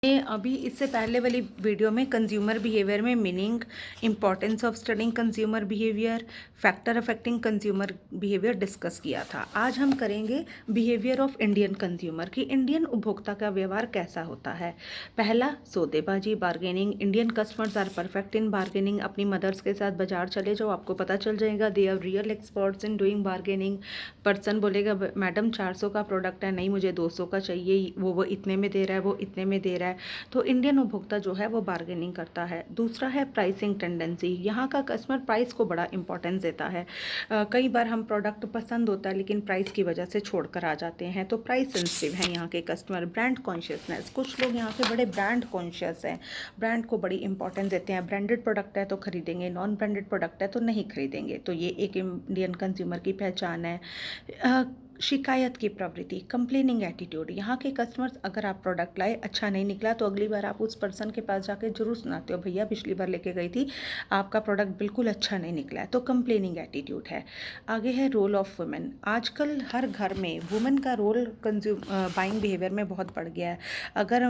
अभी इससे पहले वाली वीडियो में कंज्यूमर बिहेवियर में meaning, importance of studying consumer behaviour, factor affecting consumer behaviour discuss किया था। आज हम करेंगे बिहेवियर ऑफ इंडियन कंज्यूमर कि इंडियन उपभोक्ता का व्यवहार कैसा होता है। पहला, सौदेबाजी, bargaining. Indian customers are perfect in bargaining. अपनी मदर्स के साथ बाजार चले जाओ, आपको पता चल जाएगा they are real experts in doing bargaining. Person बोलेगा मैडम 400 का प्रोडक्ट है, नहीं मुझे 200 का चाहिए, वो इतने में दे रहा है, वो इतने में दे रहा है। तो इंडियन उपभोक्ता जो है वो बार्गेनिंग करता है। दूसरा है प्राइसिंग टेंडेंसी। यहाँ का कस्टमर प्राइस को बड़ा इंपॉर्टेंस देता है। कई बार हम प्रोडक्ट पसंद होता है लेकिन प्राइस की वजह से छोड़कर आ जाते हैं, तो प्राइस सेंसिटिव है यहाँ के कस्टमर। ब्रांड कॉन्शियसनेस, कुछ लोग यहाँ के बड़े ब्रांड कॉन्शियस हैं, ब्रांड को बड़ी इंपॉर्टेंस देते हैं। ब्रांडेड प्रोडक्ट है तो खरीदेंगे, नॉन ब्रांडेड प्रोडक्ट है तो नहीं खरीदेंगे। तो ये एक इंडियन कंज्यूमर की पहचान है। शिकायत की प्रवृत्ति, कंप्लेनिंग एटीट्यूड। यहाँ के कस्टमर्स, अगर आप प्रोडक्ट लाए अच्छा नहीं निकला तो अगली बार आप उस पर्सन के पास जाके जरूर सुनाते हो, भैया पिछली बार लेके गई थी आपका प्रोडक्ट बिल्कुल अच्छा नहीं निकला है। तो कंप्लेनिंग एटीट्यूड है। आगे है रोल ऑफ वुमेन। आजकल हर घर में वुमेन का रोल बाइंग बिहेवियर में बहुत बढ़ गया है। अगर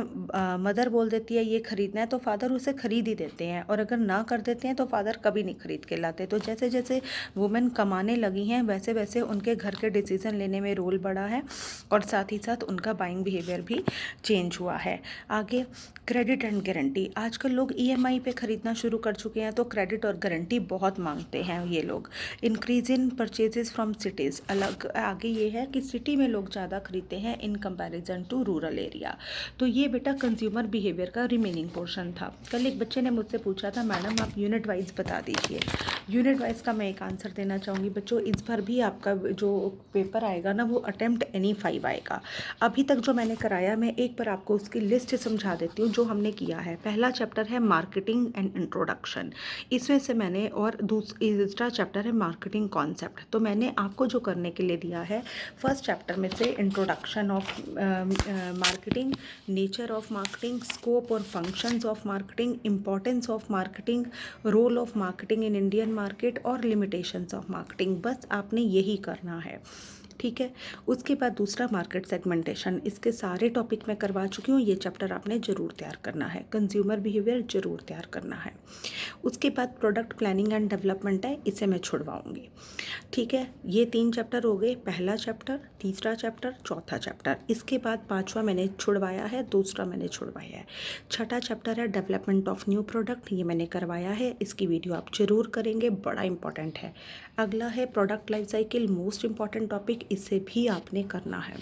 मदर बोल देती है ये खरीदना है तो फादर उसे खरीद ही देते हैं, और अगर ना कर देते हैं तो फादर कभी नहीं खरीद के लाते। तो जैसे जैसे वुमेन कमाने लगी हैं वैसे वैसे उनके घर के डिसीजन लेने में रोल बढ़ा है, और साथ ही साथ उनका बाइंग बिहेवियर भी चेंज हुआ है। आगे क्रेडिट एंड गारंटी। आजकल लोग ईएमआई पे खरीदना शुरू कर चुके हैं, तो क्रेडिट और गारंटी बहुत मांगते हैं ये लोग। Increase in purchases from cities. अलग आगे ये है कि सिटी में लोग ज़्यादा खरीदते हैं in comparison to rural area. तो ये बेटा कंज्यूमर बिहेवियर का रिमेनिंग पोर्शन था। कल एक बच्चे ने मुझसे पूछा था मैडम आप यूनिट वाइज बता दीजिए। यूनिट वाइज का मैं एक आंसर देना चाहूँगी बच्चों। इस बार भी आपका जो पेपर आएगा ना वो अटेम्प्ट एनी 5 आएगा। अभी तक जो मैंने कराया मैं एक बार आपको उसकी लिस्ट समझा देती हूँ जो हमने किया है। पहला चैप्टर है मार्केटिंग एंड इंट्रोडक्शन, इसमें से मैंने, और दूसरा चैप्टर है मार्केटिंग कॉन्सेप्ट। तो मैंने आपको जो करने के लिए दिया है फर्स्ट चैप्टर में से introduction of marketing, nature of marketing, scope और functions of marketing, importance of marketing, role of marketing in Indian market और लिमिटेशंस ऑफ मार्केटिंग। बस आपने यही करना है, ठीक है। उसके बाद दूसरा मार्केट सेगमेंटेशन, इसके सारे टॉपिक मैं करवा चुकी हूँ। ये चैप्टर आपने ज़रूर तैयार करना है। कंज्यूमर बिहेवियर ज़रूर तैयार करना है। उसके बाद प्रोडक्ट प्लानिंग एंड डेवलपमेंट है, इसे मैं छुड़वाऊँगी, ठीक है। ये 3 चैप्टर हो गए, पहला चैप्टर, तीसरा चैप्टर, चौथा चैप्टर। इसके बाद पाँचवा मैंने छुड़वाया है, दूसरा मैंने छुड़वाया है। छठा चैप्टर है डेवलपमेंट ऑफ न्यू प्रोडक्ट, ये मैंने करवाया है, इसकी वीडियो आप जरूर करेंगे, बड़ा इंपॉर्टेंट है। अगला है product life cycle, most important topic, इसे भी आपने करना है,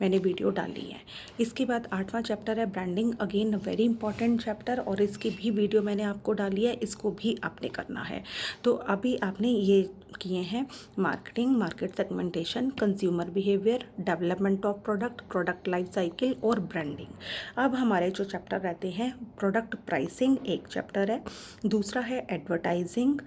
मैंने वीडियो डाली है। इसके बाद 8वां चैप्टर है branding, again very important chapter, और इसकी भी वीडियो मैंने आपको डाली है, इसको भी आपने करना है। तो अभी आपने ये किए हैं marketing, market segmentation, consumer behaviour, development of product, product life cycle और ब्रांडिंग। अब हमारे जो चैप्टर रहते हैं, प्रोडक्ट प्राइसिंग एक चैप्टर है, दूसरा है एडवर्टाइजिंग,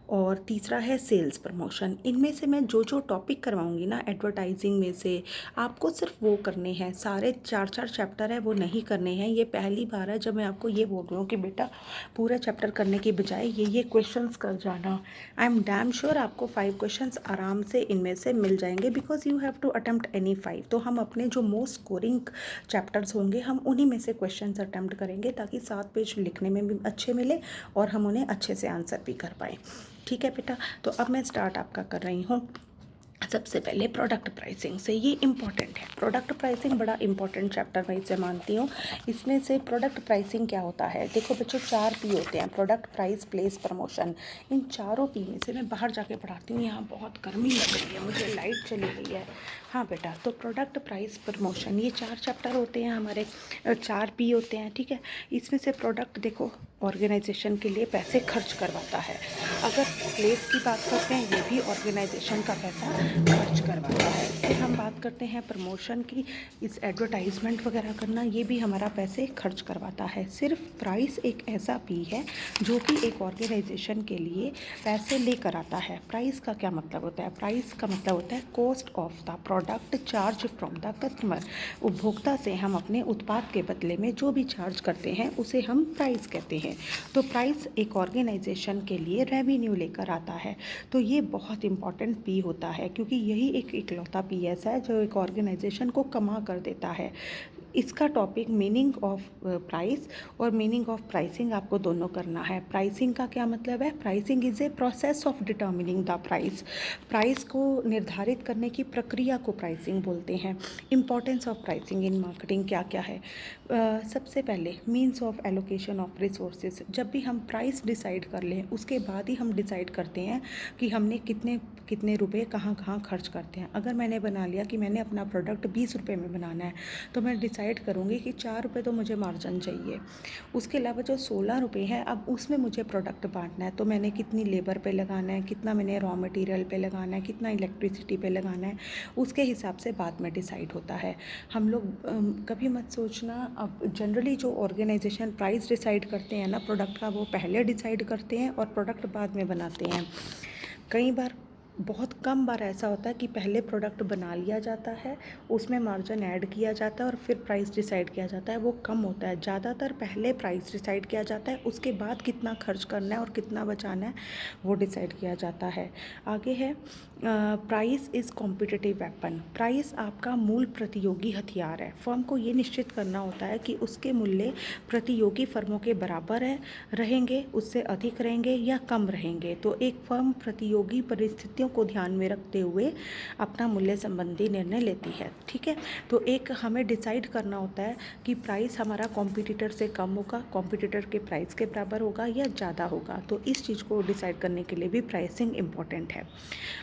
और तीसरा है सेल्स प्रमोशन। इनमें से मैं जो जो टॉपिक करवाऊंगी ना एडवर्टाइजिंग में से, आपको सिर्फ वो करने हैं। सारे 4 चैप्टर है वो नहीं करने हैं। ये पहली बार है जब मैं आपको ये बोल रही हूँ कि बेटा पूरा चैप्टर करने की बजाय ये क्वेश्चंस कर जाना। आई एम डैम श्योर आपको 5 क्वेश्चंस आराम से इनमें से मिल जाएंगे, because you have to attempt any 5। तो हम अपने जो मोस्ट स्कोरिंग चैप्टर्स होंगे हम उन्हीं में से क्वेश्चंस अटेम्प्ट करेंगे, ताकि 7 पेज लिखने में भी अच्छे मिले और हम उन्हें अच्छे से आंसर भी कर पाएँ, ठीक है बेटा। तो अब मैं स्टार्ट आपका कर रही हूँ। सबसे पहले प्रोडक्ट प्राइसिंग से, ये इंपॉर्टेंट है। प्रोडक्ट प्राइसिंग बड़ा इंपॉर्टेंट चैप्टर मैं इसे मानती हूँ। इसमें से प्रोडक्ट प्राइसिंग क्या होता है, देखो बच्चों 4 पी होते हैं, प्रोडक्ट, प्राइस, प्लेस, प्रमोशन। इन चारों पी में से मैं बाहर जाके पढ़ाती हूँ, यहाँ बहुत गर्मी लग रही है मुझे, लाइट चली गई है। हाँ बेटा, तो प्रोडक्ट, प्राइस, प्रमोशन, ये 4 चैप्टर होते हैं हमारे, 4 पी होते हैं, ठीक है। इसमें से प्रोडक्ट देखो ऑर्गेनाइजेशन के लिए पैसे खर्च करवाता है। अगर प्लेस की बात करते हैं, ये भी ऑर्गेनाइजेशन का पैसा खर्च करवाता है। फिर हम बात करते हैं प्रमोशन की, इस एडवर्टाइजमेंट वगैरह करना, ये भी हमारा पैसे खर्च करवाता है। सिर्फ प्राइस एक ऐसा पी है जो कि एक ऑर्गेनाइजेशन के लिए पैसे लेकर आता है। प्राइस का क्या मतलब होता है, प्राइस का मतलब होता है cost of the product charge from the customer. उपभोक्ता से हम अपने उत्पाद के बदले में जो भी चार्ज करते हैं उसे हम प्राइस कहते हैं। तो प्राइस एक ऑर्गेनाइजेशन के लिए रेवेन्यू लेकर आता है। तो ये बहुत इंपॉर्टेंट पी होता है, क्योंकि यही एक इकलौता पी ऐसा है जो एक ऑर्गेनाइजेशन को कमा कर देता है। इसका टॉपिक मीनिंग ऑफ प्राइस और मीनिंग ऑफ प्राइसिंग आपको दोनों करना है। प्राइसिंग का क्या मतलब है? Pricing is a process of determining the price. Price को निर्धारित करने की प्रक्रिया को प्राइसिंग बोलते हैं। Importance of pricing in marketing क्या क्या है? सबसे पहले means of allocation of resources. जब भी हम प्राइस डिसाइड कर लें उसके बाद ही हम डिसाइड करते हैं कि हमने कितने कितने रुपए कहाँ कहाँ खर्च करते हैं। अगर मैंने बना लिया कि मैंने अपना प्रोडक्ट 20 रुपये में बनाना है तो मैं डिसाइड करूँगी कि 4 रुपये तो मुझे मार्जिन चाहिए। उसके अलावा जो 16 रुपये है अब उसमें मुझे प्रोडक्ट बांटना है, तो मैंने कितनी लेबर पे लगाना है, कितना मैंने रॉ मटेरियल पे लगाना है, कितना इलेक्ट्रिसिटी पे लगाना है, उसके हिसाब से बाद में डिसाइड होता है। हम लोग कभी मत सोचना, अब जनरली जो ऑर्गेनाइजेशन प्राइस डिसाइड करते हैं ना प्रोडक्ट का, वो पहले डिसाइड करते हैं और प्रोडक्ट बाद में बनाते हैं। कई बार, बहुत कम बार ऐसा होता है कि पहले प्रोडक्ट बना लिया जाता है, उसमें मार्जिन ऐड किया जाता है और फिर प्राइस डिसाइड किया जाता है। वो कम होता है। ज़्यादातर पहले प्राइस डिसाइड किया जाता है, उसके बाद कितना खर्च करना है और कितना बचाना है वो डिसाइड किया जाता है। आगे है price is competitive weapon. Price आपका मूल प्रतियोगी हथियार है। फर्म को ये निश्चित करना होता है कि उसके मूल्य प्रतियोगी फर्मों के बराबर रहेंगे, उससे अधिक रहेंगे या कम रहेंगे। तो एक फर्म प्रतियोगी परिस्थितियों को ध्यान में रखते हुए अपना मूल्य संबंधी निर्णय लेती है। ठीक है, तो एक हमें डिसाइड करना होता है कि प्राइस हमारा कॉम्पिटिटर से कम होगा, कॉम्पिटिटर के प्राइस के बराबर होगा या ज़्यादा होगा। तो इस चीज़ को डिसाइड करने के लिए भी प्राइसिंग इम्पॉर्टेंट है।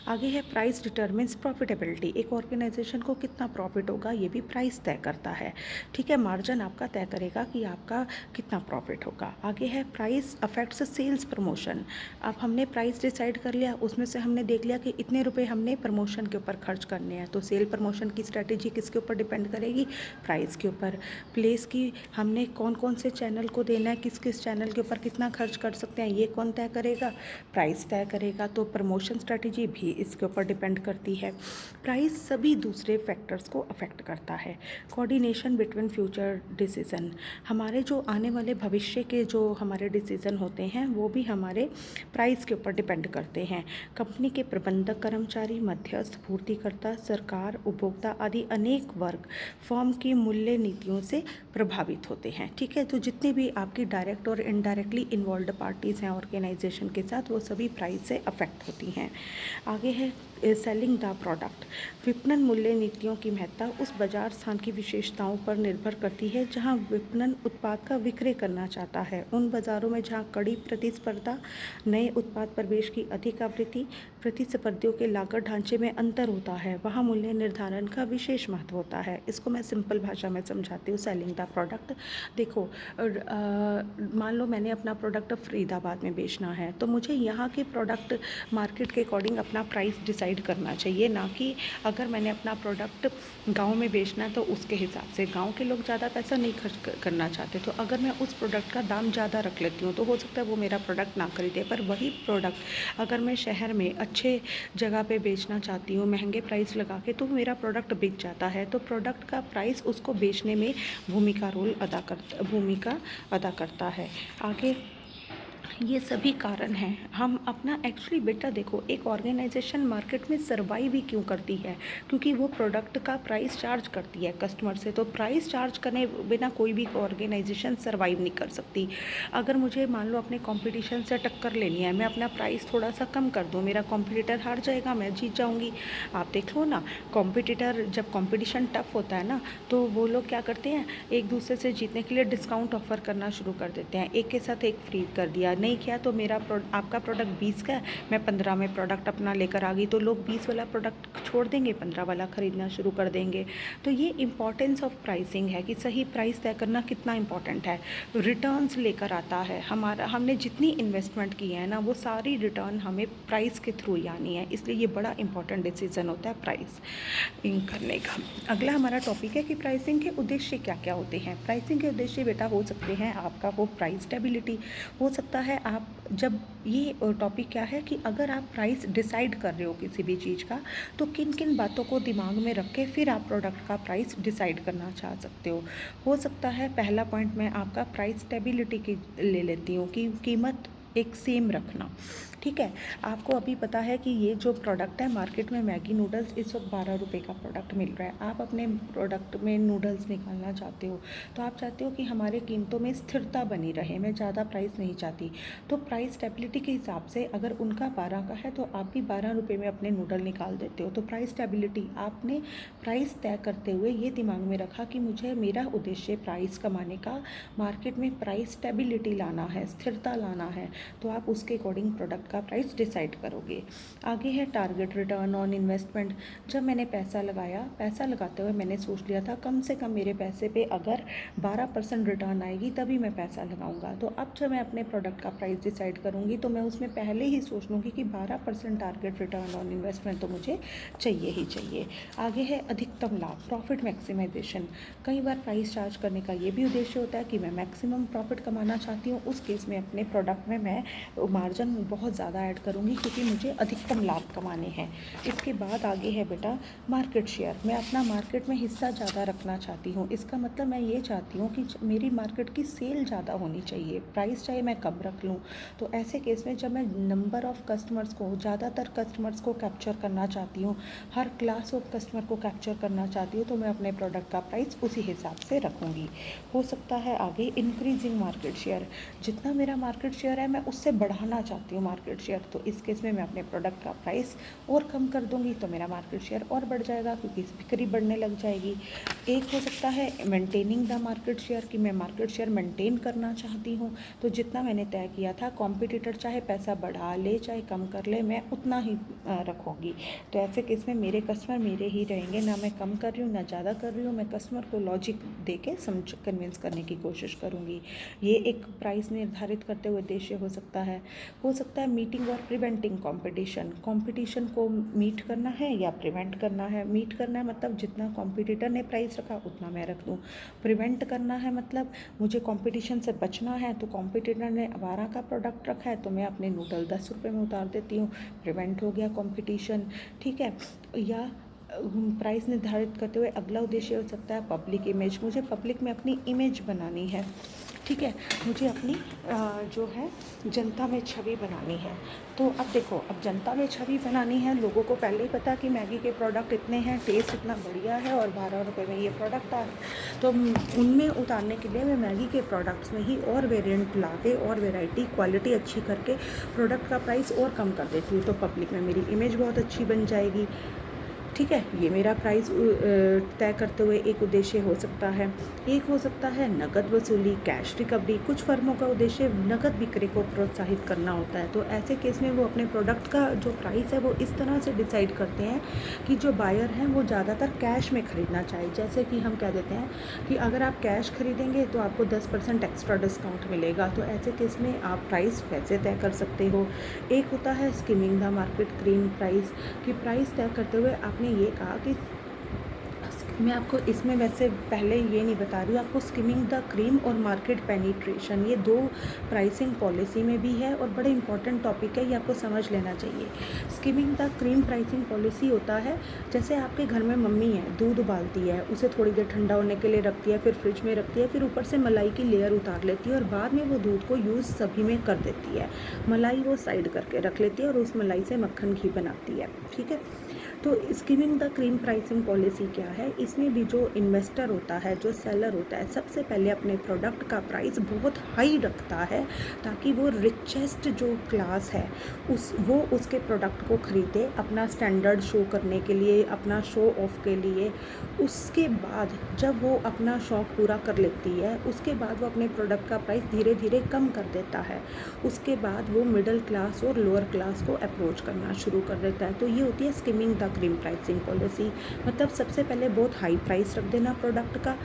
आगे है प्राइस डिटरमिन्स प्रॉफिटेबिलिटी। एक ऑर्गेनाइजेशन को कितना प्रॉफिट होगा ये भी प्राइस तय करता है। ठीक है, मार्जिन आपका तय करेगा कि आपका कितना प्रॉफिट होगा। आगे है प्राइस अफेक्ट्स सेल्स प्रमोशन। अब हमने प्राइस डिसाइड कर लिया, उसमें से हमने देख लिया कि इतने रुपए हमने प्रमोशन के ऊपर खर्च करने हैं, तो सेल प्रमोशन की स्ट्रैटेजी किसके ऊपर डिपेंड करेगी? प्राइस के ऊपर। प्लेस की हमने कौन कौन से चैनल को देना है, किस किस चैनल के ऊपर कितना खर्च कर सकते हैं, ये कौन तय करेगा? प्राइस तय करेगा। तो प्रमोशन स्ट्रैटेजी भी इसके ऊपर डिपेंड करती है। प्राइस सभी दूसरे फैक्टर्स को अफेक्ट करता है। Coordination between future decision. हमारे जो आने वाले भविष्य के जो हमारे डिसीजन होते हैं वो भी हमारे प्राइस के ऊपर डिपेंड करते हैं। कंपनी के प्रबंधक, कर्मचारी, मध्यस्थ, पूर्तिकर्ता, सरकार, उपभोक्ता आदि अनेक वर्ग फर्म की मूल्य नीतियों से प्रभावित होते हैं। ठीक है, तो जितने भी आपकी डायरेक्ट और इनडायरेक्टली इन्वॉल्व पार्टीज़ हैं ऑर्गेनाइजेशन के साथ, वो सभी प्राइस से अफेक्ट होती हैं। आगे है सेलिंग द प्रोडक्ट। विपणन मूल्य नीतियों की महत्ता उस बाजार स्थान की विशेषताओं पर निर्भर करती है जहां विपणन उत्पाद का विक्रय करना चाहता है। उन बाज़ारों में जहां कड़ी प्रतिस्पर्धा, नए उत्पाद प्रवेश की अधिक आवृत्ति, प्रतिस्पर्धियों के लागत ढांचे में अंतर होता है, वहां मूल्य निर्धारण का विशेष महत्व होता है। इसको मैं सिंपल भाषा में समझाती हूँ। सेलिंग द प्रोडक्ट, देखो मान लो मैंने अपना प्रोडक्ट फरीदाबाद में बेचना है, तो मुझे यहाँ के प्रोडक्ट मार्केट के अकॉर्डिंग अपना प्राइस डिसाइड करना चाहिए, ना कि अगर मैंने अपना प्रोडक्ट गांव में बेचना है तो उसके हिसाब से। गांव के लोग ज़्यादा पैसा नहीं खर्च करना चाहते, तो अगर मैं उस प्रोडक्ट का दाम ज़्यादा रख लेती हूँ तो हो सकता है वो मेरा प्रोडक्ट ना खरीदे। पर वही प्रोडक्ट अगर मैं शहर में अच्छे जगह पे बेचना चाहती हूँ महंगे प्राइस लगा के, तो मेरा प्रोडक्ट बिक जाता है। तो प्रोडक्ट का प्राइस उसको बेचने में भूमिका अदा करता है। आगे ये सभी कारण हैं। हम अपना एक्चुअली बेटा देखो, एक ऑर्गेनाइजेशन मार्केट में सर्वाइव ही क्यों करती है? क्योंकि वो प्रोडक्ट का प्राइस चार्ज करती है कस्टमर से। तो प्राइस चार्ज करने बिना कोई भी ऑर्गेनाइजेशन सर्वाइव नहीं कर सकती। अगर मुझे मान लो अपने कंपटीशन से टक्कर लेनी है, मैं अपना प्राइस थोड़ा सा कम कर दूँ, मेरा कॉम्पिटिटर हार जाएगा, मैं जीत जाऊँगी। आप देख लो ना, कॉम्पिटिटर जब कॉम्पिटिशन टफ होता है ना, तो वो लोग क्या करते हैं, एक दूसरे से जीतने के लिए डिस्काउंट ऑफर करना शुरू कर देते हैं। एक के साथ एक फ्री कर दिया, नहीं किया तो मेरा आपका प्रोडक्ट 20 का है, मैं 15 में प्रोडक्ट अपना लेकर आ गई, तो लोग 20 वाला प्रोडक्ट छोड़ देंगे, 15 वाला ख़रीदना शुरू कर देंगे। तो ये इंपॉर्टेंस ऑफ प्राइसिंग है कि सही प्राइस तय करना कितना इंपॉर्टेंट है। रिटर्न्स लेकर आता है। हमने जितनी इन्वेस्टमेंट की है ना, वो सारी रिटर्न हमें प्राइस के थ्रू ही आनी है। इसलिए ये बड़ा इंपॉर्टेंट डिसीजन होता है प्राइस करने का। अगला हमारा टॉपिक है कि प्राइसिंग के उद्देश्य क्या क्या होते हैं। प्राइसिंग के उद्देश्य बेटा हो सकते हैं आपका वो प्राइस स्टेबिलिटी हो सकता है। आप जब ये टॉपिक क्या है कि अगर आप प्राइस डिसाइड कर रहे हो किसी भी चीज़ का, तो किन किन बातों को दिमाग में रख के फिर आप प्रोडक्ट का प्राइस डिसाइड करना चाह सकते हो सकता है पहला पॉइंट मैं आपका प्राइस स्टेबिलिटी की ले लेती हूँ कि कीमत एक सेम रखना। ठीक है। आपको अभी पता है कि ये जो प्रोडक्ट है मार्केट में, मैगी नूडल्स इस वक्त 12 रुपये का प्रोडक्ट मिल रहा है। आप अपने प्रोडक्ट में नूडल्स निकालना चाहते हो तो आप चाहते हो कि हमारे कीमतों में स्थिरता बनी रहे, मैं ज़्यादा प्राइस नहीं चाहती। तो प्राइस स्टेबिलिटी के हिसाब से अगर उनका 12 का है तो आप भी 12 रुपये में अपने नूडल निकाल देते हो। तो प्राइस स्टेबिलिटी, आपने प्राइस तय करते हुए ये दिमाग में रखा कि मुझे, मेरा उद्देश्य प्राइस कमाने का, मार्केट में प्राइस स्टेबिलिटी लाना है, स्थिरता लाना है, तो आप उसके अकॉर्डिंग प्रोडक्ट का प्राइस डिसाइड करोगे। आगे है टारगेट रिटर्न ऑन इन्वेस्टमेंट। जब मैंने पैसा लगाया, पैसा लगाते हुए मैंने सोच लिया था कम से कम मेरे पैसे पे अगर 12% रिटर्न आएगी तभी मैं पैसा लगाऊंगा। तो अब जब मैं अपने प्रोडक्ट का प्राइस डिसाइड करूंगी तो मैं उसमें पहले ही सोच लूँगी कि 12% टारगेट रिटर्न ऑन इन्वेस्टमेंट तो मुझे चाहिए ही चाहिए। आगे है अधिकतम लाभ, प्रॉफिट मैक्सिमाइजेशन। कई बार प्राइस चार्ज करने का ये भी उद्देश्य होता है कि मैं मैक्सिमम प्रॉफिट कमाना चाहती हूँ, उस केस में अपने प्रोडक्ट में मैं मार्जिन बहुत ज़्यादा ऐड करूँगी क्योंकि मुझे अधिकतम लाभ कमाने हैं। इसके बाद आगे है बेटा मार्केट शेयर। मैं अपना मार्केट में हिस्सा ज़्यादा रखना चाहती हूँ। इसका मतलब मैं ये चाहती हूँ कि मेरी मार्केट की सेल ज़्यादा होनी चाहिए, प्राइस चाहे मैं कम रख लूँ। तो ऐसे केस में जब मैं नंबर ऑफ़ कस्टमर्स को, ज़्यादातर कस्टमर्स को कैप्चर करना चाहती हूँ, हर क्लास ऑफ कस्टमर को कैप्चर करना चाहती हूँ, तो मैं अपने प्रोडक्ट का प्राइस उसी हिसाब से रखूँगी। हो सकता है आगे इंक्रीजिंग मार्केट शेयर। जितना मेरा मार्केट शेयर है मैं उससे बढ़ाना चाहती हूँ मार्केट शेयर, तो इस केस में मैं अपने प्रोडक्ट का प्राइस और कम कर दूंगी तो मेरा मार्केट शेयर और बढ़ जाएगा क्योंकि बिक्री बढ़ने लग जाएगी। एक हो सकता है मेंटेनिंग द मार्केट शेयर, कि मैं मार्केट शेयर मेंटेन करना चाहती हूँ, तो जितना मैंने तय किया था, कॉम्पिटिटर चाहे पैसा बढ़ा ले चाहे कम कर ले, मैं उतना ही रखूँगी। तो ऐसे केस में मेरे कस्टमर मेरे ही रहेंगे, ना मैं कम कर रही हूँ ना ज़्यादा कर रही हूँ, मैं कस्टमर को लॉजिक दे के समझ कन्विंस करने की कोशिश करूँगी। ये एक प्राइस निर्धारित करते हुए उद्देश्य हो सकता है। मीटिंग और प्रिवेंटिंग कंपटीशन को मीट करना है या प्रिवेंट करना है। मीट करना है मतलब जितना कॉम्पिटिटर ने प्राइस रखा उतना मैं रख दूँ। प्रिवेंट करना है मतलब मुझे कंपटीशन से बचना है, तो कॉम्पिटिटर ने 12 का प्रोडक्ट रखा है तो मैं अपने नूडल 10 रुपये में उतार देती हूँ, प्रिवेंट हो गया कंपटीशन। ठीक है। या प्राइस निर्धारित करते हुए अगला उद्देश्य हो सकता है पब्लिक इमेज। मुझे पब्लिक में अपनी इमेज बनानी है, ठीक है, मुझे अपनी जो है जनता में छवि बनानी है। तो अब देखो, अब जनता में छवि बनानी है, लोगों को पहले ही पता कि मैगी के प्रोडक्ट इतने हैं, टेस्ट इतना बढ़िया है और 12 रुपये में ये प्रोडक्ट आ रहा है, तो उनमें उतारने के लिए मैं मैगी के प्रोडक्ट्स में ही और वेरिएंट ला के और वेराइटी, क्वालिटी अच्छी करके प्रोडक्ट का प्राइस और कम कर देती हूँ, तो पब्लिक में मेरी इमेज बहुत अच्छी बन जाएगी। ठीक है, ये मेरा प्राइस तय करते हुए एक उद्देश्य हो सकता है। एक हो सकता है नकद वसूली, कैश रिकवरी। कुछ फर्मों का उद्देश्य नकद बिक्री को प्रोत्साहित करना होता है, तो ऐसे केस में वो अपने प्रोडक्ट का जो प्राइस है वो इस तरह से डिसाइड करते हैं कि जो बायर हैं वो ज़्यादातर कैश में ख़रीदना चाहिए। जैसे कि हम कह देते हैं कि अगर आप कैश खरीदेंगे तो आपको 10% एक्स्ट्रा डिस्काउंट मिलेगा, तो ऐसे केस में आप प्राइस वैसे तय कर सकते हो। एक होता है skimming the market cream price, कि प्राइस तय करते हुए आपने ये कहा कि मैं आपको इसमें वैसे पहले ये नहीं बता रही हूँ, आपको स्किमिंग द क्रीम और मार्केट पेनिट्रेशन, ये दो प्राइसिंग पॉलिसी में भी है और बड़े इंपॉर्टेंट टॉपिक है, ये आपको समझ लेना चाहिए। Skimming the cream pricing policy होता है, जैसे आपके घर में मम्मी है, दूध उबालती है, उसे थोड़ी देर ठंडा होने के लिए रखती है, फिर फ्रिज में रखती है, फिर ऊपर से मलाई की लेयर उतार लेती है और बाद में वो दूध को यूज़ सभी में कर देती है। मलाई वो साइड करके रख लेती है और उस मलाई से मक्खन घी बनाती है। ठीक है, तो skimming the cream pricing policy क्या है, इसमें भी जो इन्वेस्टर होता है, जो सेलर होता है, सबसे पहले अपने प्रोडक्ट का प्राइस बहुत हाई रखता है ताकि वो रिचेस्ट जो क्लास है वो उसके प्रोडक्ट को खरीदे अपना स्टैंडर्ड शो करने के लिए, अपना शो ऑफ के लिए। उसके बाद जब वो अपना शौक पूरा कर लेती है, उसके बाद वो अपने प्रोडक्ट का प्राइस धीरे धीरे कम कर देता है। उसके बाद वो मिडिल क्लास और लोअर क्लास को अप्रोच करना शुरू कर देता है। तो ये होती है skimming the cream pricing policy. मतलब सबसे पहले बहुत हाई प्राइस रख देना प्रोडक्ट का,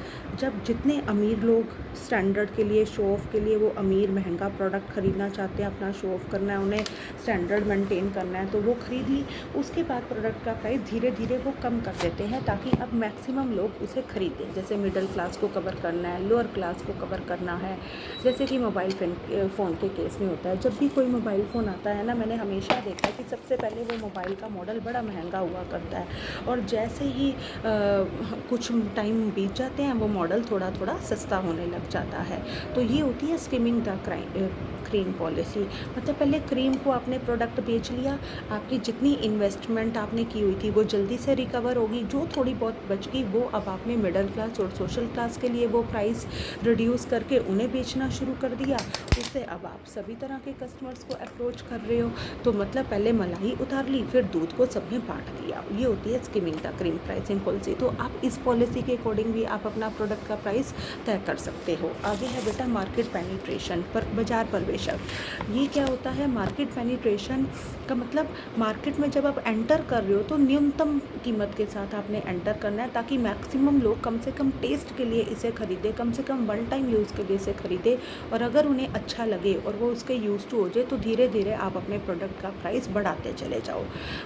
जब जितने अमीर लोग स्टैंडर्ड के लिए, शो ऑफ के लिए, वो अमीर महंगा प्रोडक्ट खरीदना चाहते हैं, अपना शो ऑफ करना है, उन्हें स्टैंडर्ड मेंटेन करना है, तो वो खरीद ली। उसके बाद प्रोडक्ट का प्राइस धीरे धीरे वो कम कर देते हैं ताकि अब मैक्सिमम लोग उसे खरीदें। जैसे मिडिल क्लास को कवर करना है, लोअर क्लास को कवर करना है। जैसे कि मोबाइल फ़ोन के केस में होता है, जब भी कोई मोबाइल फ़ोन आता है ना, मैंने हमेशा देखा कि सबसे पहले वो मोबाइल का मॉडल बड़ा महंगा हुआ हुआ करता है, और जैसे ही कुछ टाइम बीत जाते हैं वो मॉडल थोड़ा थोड़ा सस्ता होने लग जाता है। तो ये होती है स्किमिंग द क्रीम पॉलिसी। मतलब पहले क्रीम को आपने प्रोडक्ट बेच लिया, आपकी जितनी इन्वेस्टमेंट आपने की हुई थी वो जल्दी से रिकवर होगी, जो थोड़ी बहुत बच गई वो अब आपने मिडिल क्लास और सोशल क्लास के लिए वो प्राइस रिड्यूस करके उन्हें बेचना शुरू कर दिया। उससे अब आप सभी तरह के कस्टमर्स को अप्रोच कर रहे हो। तो मतलब पहले मलाई उतार ली, फिर दूध को सब में बांट दिया। ये होती है skimming the cream pricing policy. तो आप इस पॉलिसी के अकॉर्डिंग भी आप अपना प्रोडक्ट का प्राइस तय कर सकते हो। आगे है बेटा मार्केट पेनिट्रेशन, पर बाजार प्रवेशक। ये क्या होता है? मार्केट पेनिट्रेशन का मतलब मार्केट में जब आप एंटर कर रहे हो तो न्यूनतम कीमत के साथ आपने एंटर करना है, ताकि मैक्सिमम लोग कम से कम टेस्ट के लिए इसे खरीदे, कम से कम वन टाइम यूज़ के लिए इसे खरीदे, और अगर उन्हें अच्छा लगे और वो उसके यूज टू हो जाए तो धीरे धीरे आप अपने प्रोडक्ट का प्राइस बढ़ाते चले जाओ।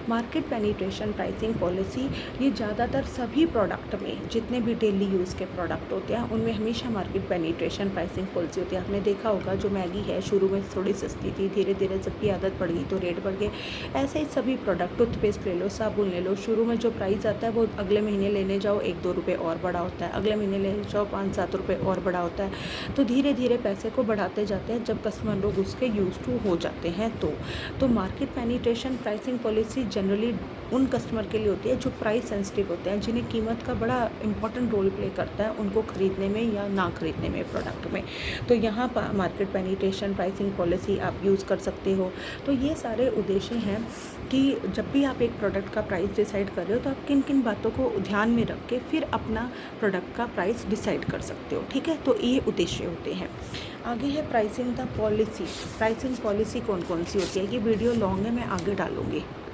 मार्केट पेनिट्रेशन प्राइसिंग पॉलिसी ये ज़्यादातर सभी प्रोडक्ट में, जितने भी डेली यूज़ के प्रोडक्ट होते हैं उनमें हमेशा मार्केट पेनिट्रेशन प्राइसिंग पॉलिसी होती है। आपने देखा होगा जो मैगी है शुरू में थोड़ी सस्ती थी, धीरे धीरे सबकी आदत पड़ गई तो रेट बढ़ गए। ऐसे ही सभी प्रोडक्ट, टूथपेस्ट ले लो, साबुन ले लो, शुरू में जो प्राइस आता है वो अगले महीने लेने जाओ 1-2 रुपये और बड़ा होता है, अगले महीने लेने जाओ 5-7 रुपये और बड़ा होता है। तो धीरे धीरे पैसे को बढ़ाते जाते हैं जब कस्टमर लोग उसके यूज टू हो जाते हैं। तो market penetration pricing policy generally उन कस्टमर के लिए होती है जो प्राइस सेंसिटिव होते हैं, जिन्हें कीमत का बड़ा इंपॉर्टेंट रोल प्ले करता है उनको खरीदने में या ना खरीदने में प्रोडक्ट में। तो यहाँ पर मार्केट पेनिट्रेशन प्राइसिंग पॉलिसी आप यूज़ कर सकते हो। तो ये सारे उद्देश्य हैं कि जब भी आप एक प्रोडक्ट का प्राइस डिसाइड कर रहे हो तो आप किन किन बातों को ध्यान में रख के फिर अपना प्रोडक्ट का प्राइस डिसाइड कर सकते हो। ठीक है, तो ये उद्देश्य होते हैं। आगे है pricing the policy. Pricing policy कौन कौन सी होती है? ये वीडियो लॉन्ग है, मैं आगे डालूँगी।